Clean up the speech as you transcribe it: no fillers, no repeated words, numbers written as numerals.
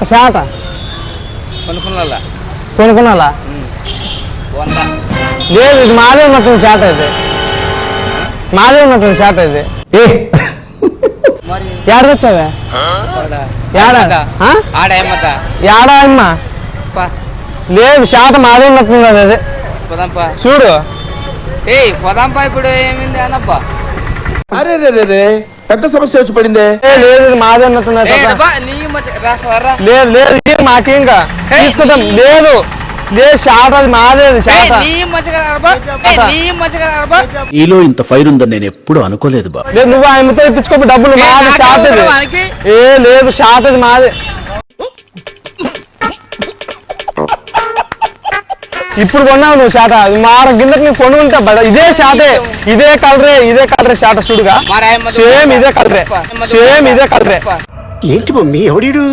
శాట కొనుక్కున్నా లేదు ఇది మాదే ఉన్నట్టుంది శాట ఇది మాదే ఉన్నట్టుంది శాట ఇది ఏడ తెచ్చావే ఏడా అమ్మ లేదు శాట మాదే ఉన్నట్టుంది అది చూడు పోదాంపా ఇప్పుడు ఏమింది అనబ్బా అరే పెద్ద సమస్య వచ్చి పడిందే లేదు మాదే ఉన్నట్టున్నా లేదు లేదు మాకేంకా తీసుకుంటాం లేదు లేదు శాట అది మాదేది శాట ఈలో ఇంత ఫైర్ ఉందని నేను ఎప్పుడు అనుకోలేదు బా లేదు నువ్వు ఆయనతో ఇప్పించుకో డబ్బులు మాది శాతది లేదు శాతది మాదే ఇప్పుడు కొన్నావు నువ్వు శాట మార కిందకి నువ్వు కొనుక్కుంటా ఇదే శాటే ఇదే కలరే శాట చూడుగా సేమ్ ఇదే కలరే ఏంటి మమ్మీ ఎవడీడు